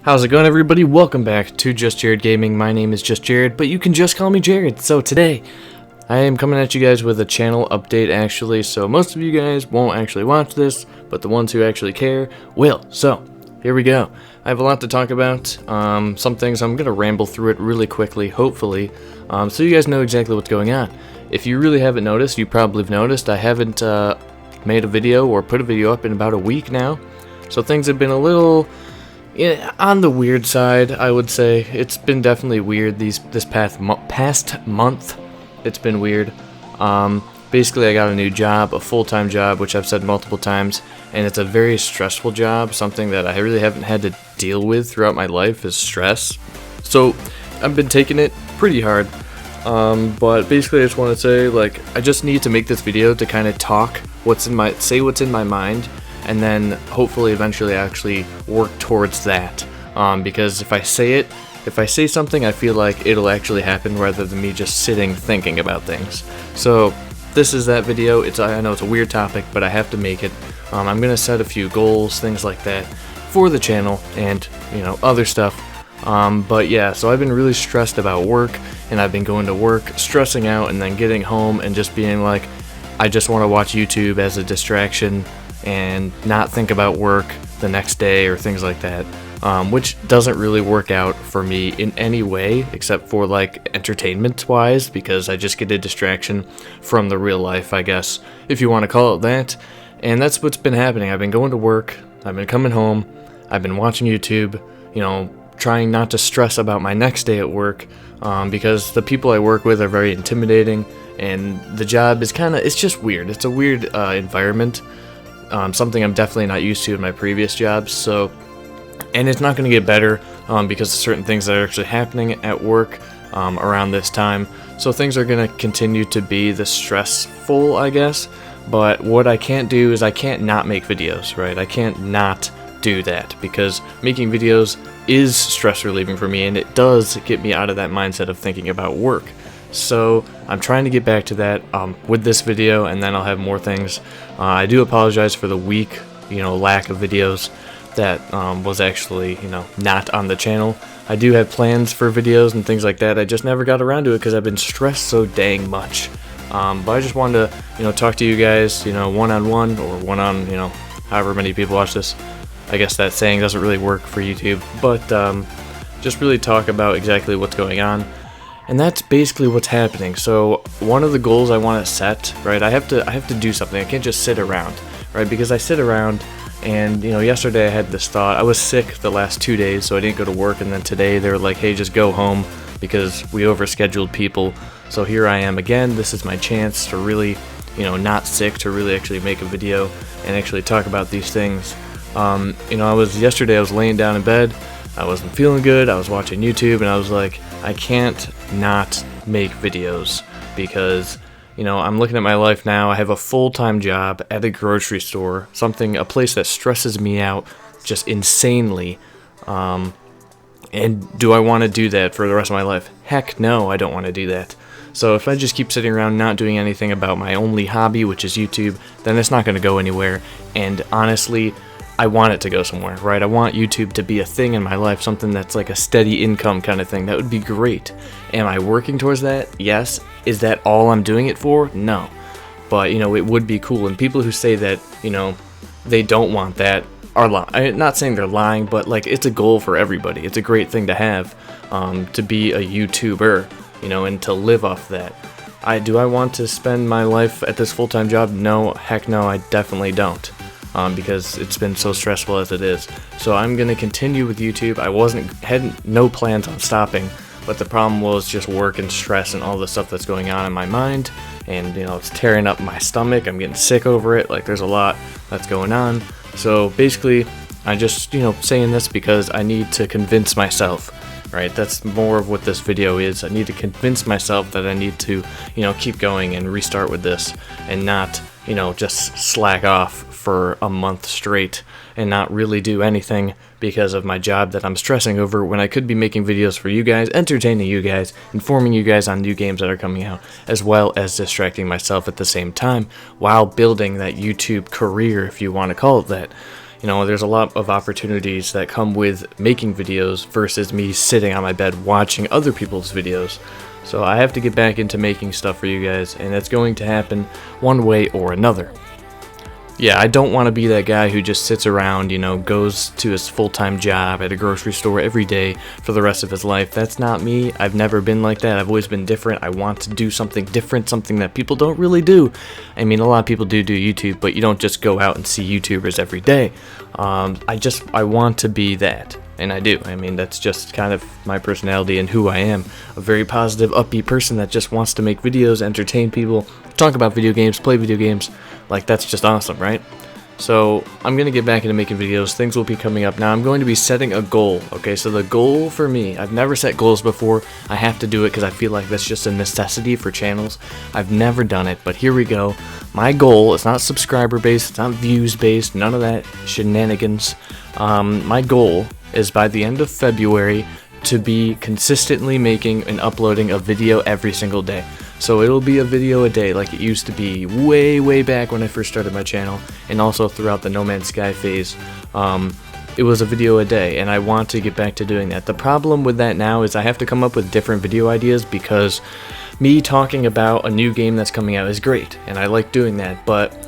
How's it going, everybody? Welcome back to Just Jared Gaming. My name is Just Jared, but you can just call me Jared. So today, I am coming at you guys with a channel update, actually. So most of you guys won't actually watch this, but the ones who actually care will. So here we go. I have a lot to talk about. Some things I'm gonna ramble through it really quickly, hopefully, so you guys know exactly what's going on. If you really haven't noticed, you probably have noticed I haven't made a video or put a video up in about a week now. So things have been a little on the weird side, I would say. It's been definitely weird this past month. It's been weird. Basically, I got a new job, a full-time job, which I've said multiple times, and it's a very stressful job. Something that I really haven't had to deal with throughout my life is stress. So I've been taking it pretty hard. But basically, I just want to say, like, I just need to make this video to kind of say what's in my mind, and then hopefully eventually actually work towards that. Because if I say something, I feel like it'll actually happen rather than me just sitting thinking about things. So this is that video. I know it's a weird topic, but I have to make it. I'm gonna set a few goals, things like that, for the channel, and other stuff. But yeah, so I've been really stressed about work, and I've been going to work, stressing out, and then getting home and just being like, I just want to watch YouTube as a distraction and not think about work the next day or things like that, which doesn't really work out for me in any way except for like entertainment wise, because I just get a distraction from the real life, I guess, if you want to call it that. And that's what's been happening. I've been going to work, I've been coming home, I've been watching YouTube, trying not to stress about my next day at work, because the people I work with are very intimidating, and the job is it's just weird. It's a weird environment. Something I'm definitely not used to in my previous jobs. So, and it's not going to get better because of certain things that are actually happening at work around this time. So things are going to continue to be this stressful, I guess. But what I can't do is I can't not make videos, right? I can't not do that, because making videos is stress relieving for me, and it does get me out of that mindset of thinking about work. So I'm trying to get back to that with this video, and then I'll have more things. I do apologize for the week, lack of videos that was actually, not on the channel. I do have plans for videos and things like that. I just never got around to it because I've been stressed so dang much. But I just wanted to, talk to you guys, one-on-one, or one-on, however many people watch this. I guess that saying doesn't really work for YouTube, but just really talk about exactly what's going on. And that's basically what's happening. So one of the goals I want to set, right? I have to do something. I can't just sit around, right? Because I sit around, and yesterday I had this thought. I was sick the last 2 days, so I didn't go to work. And then today they were like, "Hey, just go home," because we overscheduled people. So here I am again. This is my chance to really, not sick, to really actually make a video and actually talk about these things. Yesterday I was laying down in bed. I wasn't feeling good. I was watching YouTube, and I was like, I can't not make videos, because I'm looking at my life now. I have a full-time job at a grocery store, a place that stresses me out just insanely. And do I want to do that for the rest of my life? Heck no, I don't want to do that. So if I just keep sitting around not doing anything about my only hobby, which is YouTube, then it's not going to go anywhere. And honestly, I want it to go somewhere, right? I want YouTube to be a thing in my life, something that's like a steady income kind of thing. That would be great. Am I working towards that? Yes. Is that all I'm doing it for? No. But, it would be cool. And people who say that, they don't want that are lying. I'm not saying they're lying, but like, it's a goal for everybody. It's a great thing to have, to be a YouTuber, and to live off that. Do I want to spend my life at this full-time job? No, heck no, I definitely don't. Because it's been so stressful as it is. So I'm gonna continue with YouTube. I had no plans on stopping, but the problem was just work and stress and all the stuff that's going on in my mind, and it's tearing up my stomach. I'm getting sick over it. Like, there's a lot that's going on. So basically, I just saying this because I need to convince myself, right? That's more of what this video is. I need to convince myself that I need to keep going and restart with this, and not just slack off for a month straight and not really do anything because of my job that I'm stressing over, when I could be making videos for you guys, entertaining you guys, informing you guys on new games that are coming out, as well as distracting myself at the same time while building that YouTube career, if you want to call it that. You know, there's a lot of opportunities that come with making videos versus me sitting on my bed watching other people's videos. So I have to get back into making stuff for you guys, and it's going to happen one way or another. Yeah, I don't want to be that guy who just sits around, you know, goes to his full-time job at a grocery store every day for the rest of his life. That's not me. I've never been like that. I've always been different. I want to do something different, something that people don't really do. I mean, a lot of people do YouTube, but you don't just go out and see YouTubers every day. I want to be that. And I do. I mean, that's just kind of my personality and who I am. A very positive, upbeat person that just wants to make videos, entertain people, talk about video games, play video games. Like, that's just awesome, right? So, I'm going to get back into making videos. Things will be coming up. Now, I'm going to be setting a goal. Okay, so the goal for me, I've never set goals before. I have to do it because I feel like that's just a necessity for channels. I've never done it, but here we go. My goal, it's not subscriber-based, it's not views-based, none of that shenanigans. My goal is by the end of February to be consistently making and uploading a video every single day. So it'll be a video a day like it used to be way back when I first started my channel, and also throughout the No Man's Sky phase. It was a video a day, and I want to get back to doing that. The problem with that now is I have to come up with different video ideas, because me talking about a new game that's coming out is great, and I like doing that, but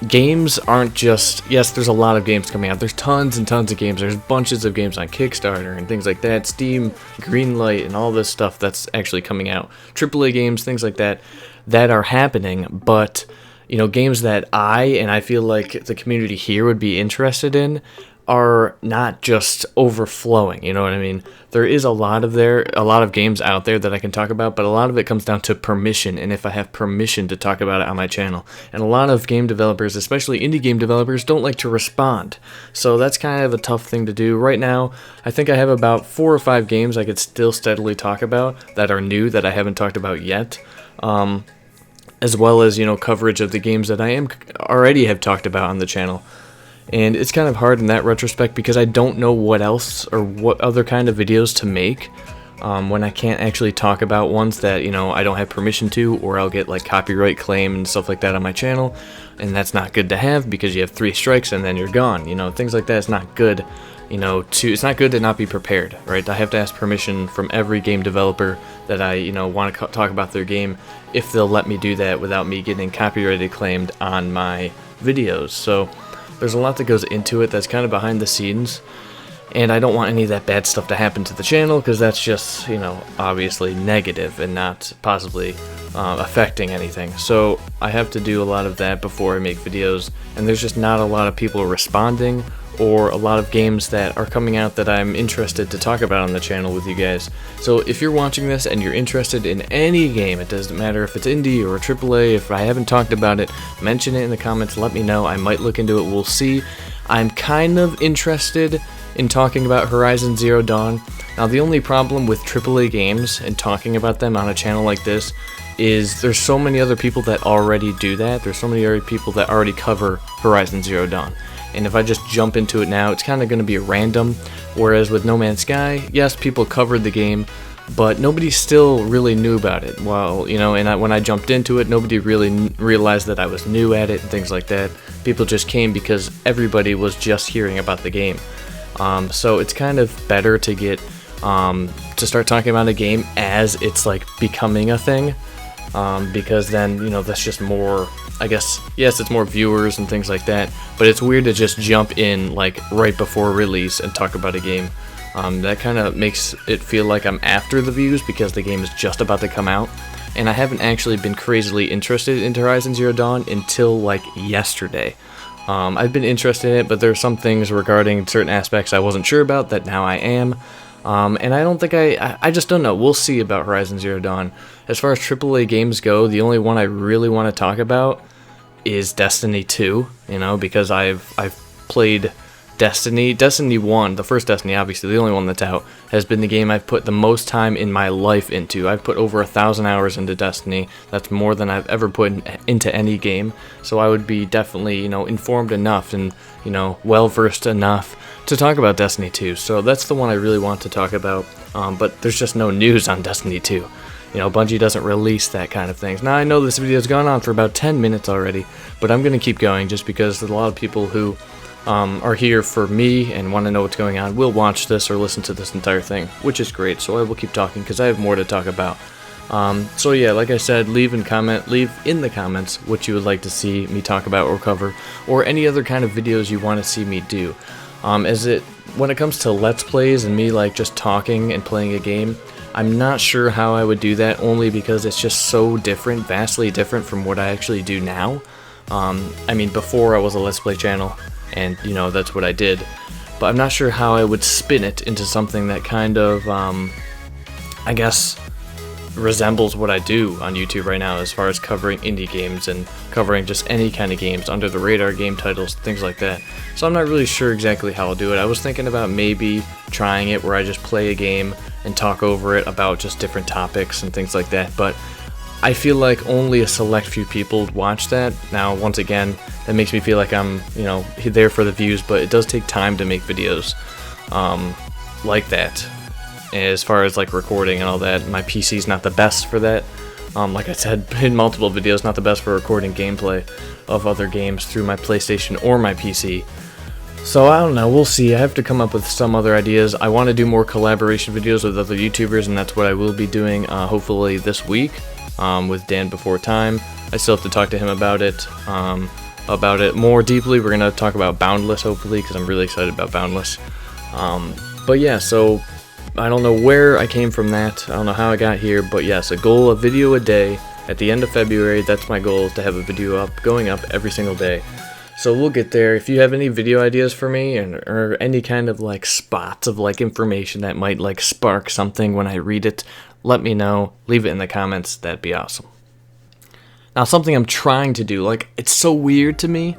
games aren't just, yes, there's a lot of games coming out. There's tons and tons of games. There's bunches of games on Kickstarter and things like that, Steam, Greenlight, and all this stuff that's actually coming out. AAA games, things like that, that are happening, but, you know, games that I feel like the community here would be interested in are not just overflowing, you know what I mean? There is a lot of games out there that I can talk about, but a lot of it comes down to permission, and if I have permission to talk about it on my channel. And a lot of game developers, especially indie game developers, don't like to respond. So that's kind of a tough thing to do. Right now, I think I have about 4 or 5 games I could still steadily talk about that are new that I haven't talked about yet. As well as, you know, coverage of the games that I already have talked about on the channel. And it's kind of hard in that retrospect because I don't know what else or what other kind of videos to make when I can't actually talk about ones that, you know, I don't have permission to, or I'll get like copyright claim and stuff like that on my channel, and that's not good to have because you have 3 strikes and then you're gone, you know, things like that is not good, you know, it's not good to not be prepared, right? I have to ask permission from every game developer that I, you know, want to talk about their game, if they'll let me do that without me getting copyrighted claimed on my videos. So there's a lot that goes into it that's kind of behind the scenes, and I don't want any of that bad stuff to happen to the channel, because that's just, you know, obviously negative and not possibly affecting anything. So I have to do a lot of that before I make videos, and there's just not a lot of people responding, or a lot of games that are coming out that I'm interested to talk about on the channel with you guys. So if you're watching this and you're interested in any game, it doesn't matter if it's indie or AAA, if I haven't talked about it, mention it in the comments, let me know. I might look into it, we'll see. I'm kind of interested in talking about Horizon Zero Dawn. Now, the only problem with AAA games and talking about them on a channel like this is there's so many other people that already do that. There's so many other people that already cover Horizon Zero Dawn. And if I just jump into it now, it's kind of going to be random. Whereas with No Man's Sky, yes, people covered the game, but nobody still really knew about it. Well, you know, and when I jumped into it, nobody really realized that I was new at it and things like that. People just came because everybody was just hearing about the game. So it's kind of better to get to start talking about a game as it's like becoming a thing, because then, you know, that's just more, I guess, yes, it's more viewers and things like that, but it's weird to just jump in like right before release and talk about a game. That kind of makes it feel like I'm after the views because the game is just about to come out, and I haven't actually been crazily interested in Horizon Zero Dawn until like yesterday. I've been interested in it, but there are some things regarding certain aspects I wasn't sure about that now I am. And I don't think I just don't know. We'll see about Horizon Zero Dawn. As far as AAA games go, the only one I really want to talk about is Destiny 2, you know, because I've played Destiny 1, the first Destiny, obviously, the only one that's out, has been the game I've put the most time in my life into. I've put over 1,000 hours into Destiny. That's more than I've ever put into any game. So I would be definitely, you know, informed enough and, you know, well-versed enough to talk about Destiny 2. So that's the one I really want to talk about, but there's just no news on Destiny 2. You know, Bungie doesn't release that kind of things. Now, I know this video's gone on for about 10 minutes already, but I'm going to keep going just because there's a lot of people who are here for me and want to know what's going on will watch this or listen to this entire thing, which is great. So I will keep talking because I have more to talk about. So yeah, like I said, leave in the comments what you would like to see me talk about or cover, or any other kind of videos you want to see me do. When it comes to Let's Plays and me like just talking and playing a game, I'm not sure how I would do that, only because it's just so different, vastly different from what I actually do now. I mean, before I was a Let's Play channel, and you know, that's what I did, but I'm not sure how I would spin it into something that kind of, I guess, resembles what I do on YouTube right now, as far as covering indie games and covering just any kind of games, under the radar game titles, things like that. So I'm not really sure exactly how I'll do it. I was thinking about maybe trying it where I just play a game and talk over it about just different topics and things like that, but I feel like only a select few people watch that. Now, once again, that makes me feel like I'm, you know, there for the views, but it does take time to make videos like that. As far as like recording and all that, my PC's not the best for that. Like I said in multiple videos, not the best for recording gameplay of other games through my PlayStation or my PC. So I don't know, we'll see. I have to come up with some other ideas. I want to do more collaboration videos with other YouTubers, and that's what I will be doing hopefully this week with Dan Before Time. I still have to talk to him about it more deeply. We're going to talk about Boundless hopefully, because I'm really excited about Boundless. But yeah, so I don't know where I came from that. I don't know how I got here, but yes, a video a day at the end of February. That's my goal, is to have a video going up every single day. So we'll get there. If you have any video ideas for me, or any kind of like spots of like information that might like spark something when I read it, let me know. Leave it in the comments. That'd be awesome. Now, something I'm trying to do, like, it's so weird to me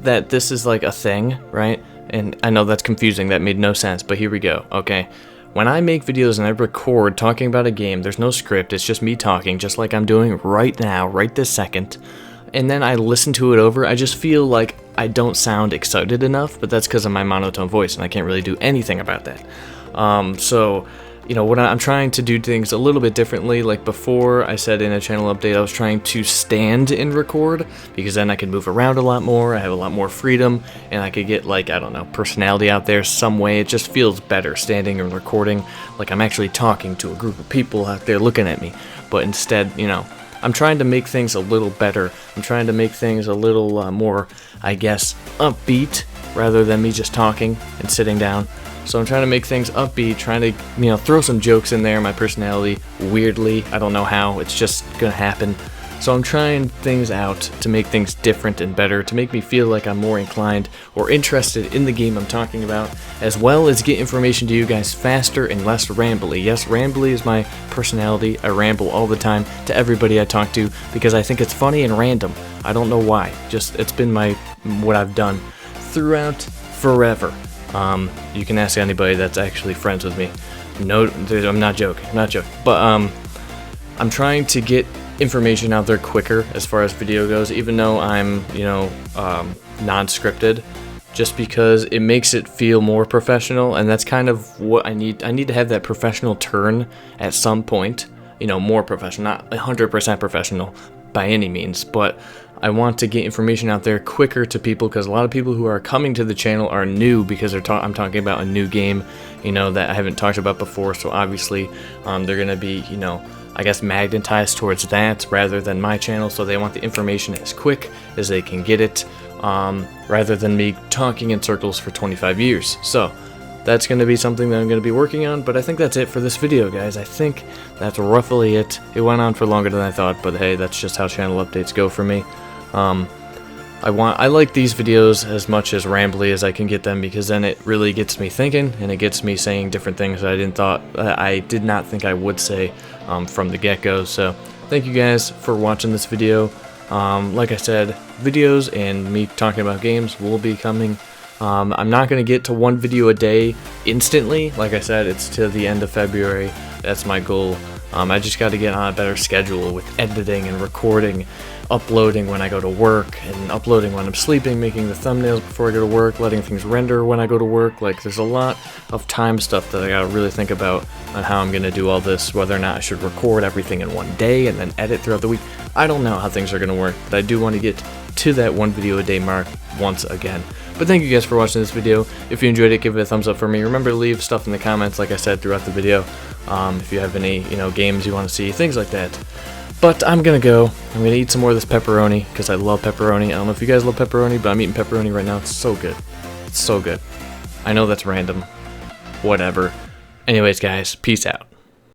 that this is like a thing, right? And I know that's confusing. That made no sense, but here we go. Okay. When I make videos and I record talking about a game, there's no script, it's just me talking, just like I'm doing right now, right this second, and then I listen to it over, I just feel like I don't sound excited enough, but that's because of my monotone voice, and I can't really do anything about that. So, you know, I'm trying to do things a little bit differently. Like before, I said in a channel update, I was trying to stand and record, because then I could move around a lot more, I have a lot more freedom, and I could get, like, I don't know, personality out there some way. It just feels better standing and recording, like I'm actually talking to a group of people out there looking at me. But instead, you know, I'm trying to make things a little better. I'm trying to make things a little more, I guess, upbeat, rather than me just talking and sitting down. So I'm trying to make things upbeat, trying to, you know, throw some jokes in there, my personality, weirdly. I don't know how, it's just gonna happen. So I'm trying things out to make things different and better, to make me feel like I'm more inclined or interested in the game I'm talking about, as well as get information to you guys faster and less rambly. Yes, rambly is my personality. I ramble all the time to everybody I talk to because I think it's funny and random. I don't know why. Just, it's been what I've done throughout forever. You can ask anybody that's actually friends with me. No, I'm not joking. But I'm trying to get information out there quicker as far as video goes, even though I'm, you know, non-scripted, just because it makes it feel more professional, and that's kind of what I need. I need to have that professional turn at some point, you know, more professional, not 100% professional by any means, but I want to get information out there quicker to people, because a lot of people who are coming to the channel are new, because I'm talking about a new game, you know, that I haven't talked about before. So obviously they're gonna be, you know, I guess magnetized towards that rather than my channel, so they want the information as quick as they can get it, rather than me talking in circles for 25 years. So that's going to be something that I'm going to be working on, but I think that's it for this video, guys. I think that's roughly it. It went on for longer than I thought, but hey, that's just how channel updates go for me. I like these videos as much as rambly as I can get them, because then it really gets me thinking, and it gets me saying different things that I did not think I would say from the get-go. So thank you guys for watching this video. Like I said, videos and me talking about games will be coming. I'm not going to get to one video a day instantly. Like I said, it's to the end of February. That's my goal. I just got to get on a better schedule with editing and recording, uploading when I go to work, and uploading when I'm sleeping, making the thumbnails before I go to work, letting things render when I go to work. Like, there's a lot of time stuff that I gotta really think about on how I'm gonna do all this, whether or not I should record everything in one day and then edit throughout the week. I don't know how things are gonna work, but I do want to get to that one video a day mark once again. But thank you guys for watching this video. If you enjoyed it, give it a thumbs up for me. Remember to leave stuff in the comments, like I said throughout the video. If you have any, games you want to see, things like that. But I'm gonna go. I'm gonna eat some more of this pepperoni because I love pepperoni. I don't know if you guys love pepperoni, but I'm eating pepperoni right now. It's so good. It's so good. I know that's random. Whatever. Anyways, guys, peace out.